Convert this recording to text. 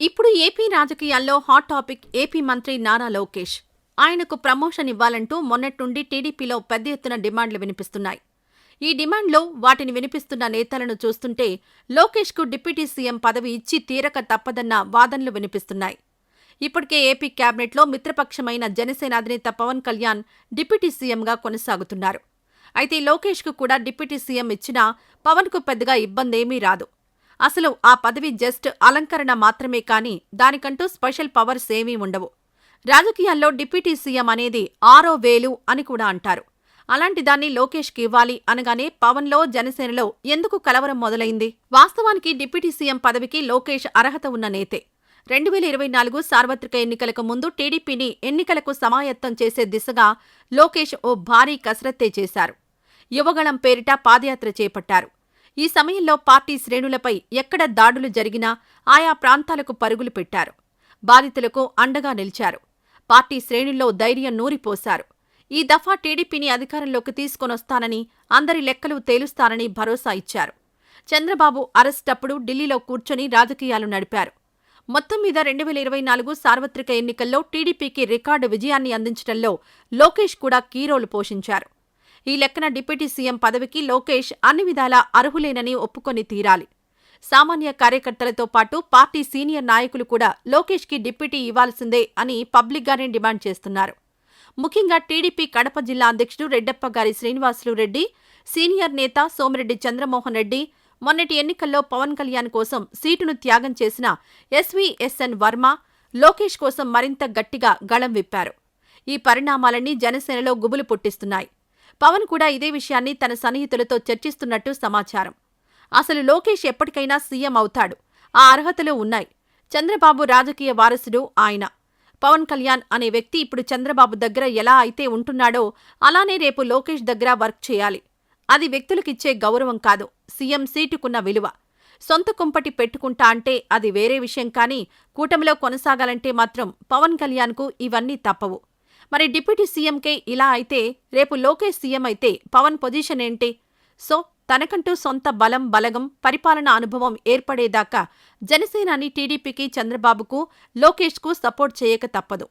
ఇప్పుడు ఏపీ రాజకీయాల్లో hot topic AP మంత్రి నారా లోకేష్. ఆయనకు ప్రమోషన్ ఇవ్వాలంటూ మొన్నట్నుండి టీడీపీలో పెద్ద ఎత్తున డిమాండ్లు వినిపిస్తున్నాయి. ఈ డిమాండ్లో వాటిని వినిపిస్తున్న నేతలను చూస్తుంటే లోకేష్కు డిప్యూటీ సీఎం పదవి ఇచ్చి తీరక తప్పదన్న వాదనలు వినిపిస్తున్నాయి. ఇప్పటికే ఏపీ క్యాబినెట్లో మిత్రపక్షమైన జనసేన అధినేత పవన్ కళ్యాణ్ డిప్యూటీ సీఎంగా కొనసాగుతున్నారు. అయితే లోకేష్కు కూడా డిప్యూటీ సీఎం ఇచ్చినా పవన్కు పెద్దగా ఇబ్బందేమీ రాదు. అసలు ఆ పదవి జస్ట్ అలంకరణ మాత్రమే కానీ దానికంటూ స్పెషల్ పవర్స్ ఏమీ ఉండవు. రాజకీయాల్లో డిప్యూటీ సీఎం అనేది ఆరో వేలు అని కూడా అంటారు. అలాంటి దాన్ని లోకేష్కి ఇవ్వాలి అనగానే పవన్లో జనసేనలో ఎందుకు కలవరం మొదలైంది? వాస్తవానికి డిప్యూటీ సీఎం పదవికి లోకేష్ అర్హత ఉన్న నేతే. 2024 సార్వత్రిక ఎన్నికలకు ముందు టీడీపీని ఎన్నికలకు సమాయత్తం చేసే దిశగా లోకేష్ ఓ భారీ కసరత్తే చేశారు. యువగళం పేరిట పాదయాత్ర చేపట్టారు. ఈ సమయంలో పార్టీ శ్రేణులపై ఎక్కడ దాడులు జరిగినా ఆయా ప్రాంతాలకు పరుగులు పెట్టారు. బాధితులకు అండగా నిలిచారు. పార్టీ శ్రేణుల్లో ధైర్యం నూరిపోశారు. ఈ దఫా టీడీపీని అధికారంలోకి తీసుకొనొస్తానని, అందరి లెక్కలు తేలుస్తానని భరోసా ఇచ్చారు. చంద్రబాబు అరెస్టప్పుడు ఢిల్లీలో కూర్చొని రాజకీయాలు నడిపారు. మొత్తం మీద 2024 సార్వత్రిక ఎన్నికల్లో టీడీపీకి రికార్డు విజయాన్ని అందించడంలో లోకేష్ కూడా కీరోలు పోషించారు. ఈ లెక్కన డిప్యూటీ సీఎం పదవికి లోకేష్ అన్ని విధాలా అర్హులేనని ఒప్పుకొని తీరాలి. సామాన్య కార్యకర్తలతో పాటు పార్టీ సీనియర్ నాయకులు కూడా లోకేష్కి డిప్యూటీ ఇవ్వాల్సిందే అని పబ్లిక్గానే డిమాండ్ చేస్తున్నారు. ముఖ్యంగా టీడీపీ కడప జిల్లా అధ్యక్షుడు రెడ్డప్పగారి శ్రీనివాసులు రెడ్డి, సీనియర్ నేత సోమిరెడ్డి చంద్రమోహన్ రెడ్డి, మొన్నటి ఎన్నికల్లో పవన్ కళ్యాణ్ కోసం సీటును త్యాగం చేసిన ఎస్వీఎస్ఎన్ వర్మ లోకేష్ కోసం మరింత గట్టిగా గళం విప్పారు. ఈ పరిణామాలన్నీ జనసేనలో గుబులు పుట్టిస్తున్నాయి. పవన్ కూడా ఇదే విషయాన్ని తన సన్నిహితులతో చర్చిస్తున్నట్టు సమాచారం. అసలు లోకేష్ ఎప్పటికైనా సీఎం అవుతాడు. ఆ అర్హతలు ఉన్నాయి. చంద్రబాబు రాజకీయ వారసుడు ఆయన. పవన్ కళ్యాణ్ అనే వ్యక్తి ఇప్పుడు చంద్రబాబు దగ్గర ఎలా అయితే ఉంటున్నాడో అలానే రేపు లోకేష్ దగ్గర వర్క్ చేయాలి. అది వ్యక్తులకిచ్చే గౌరవం కాదు, సీఎం సీటుకున్న విలువ. సొంత కుంపటి పెట్టుకుంటా అంటే అది వేరే విషయం కానీ కూటమిలో కొనసాగాలంటే మాత్రం పవన్ కళ్యాణ్కు ఇవన్నీ తప్పవు. మరి డిప్యూటీ సీఎంకే ఇలా అయితే రేపు లోకేష్ సీఎం అయితే పవన్ పొజిషన్ ఏంటి? సో తనకంటూ సొంత బలం, బలగం, పరిపాలనా అనుభవం ఏర్పడేదాకా జనసేనాని టీడీపీకి, చంద్రబాబుకు, లోకేష్కు సపోర్ట్ చేయక తప్పదు.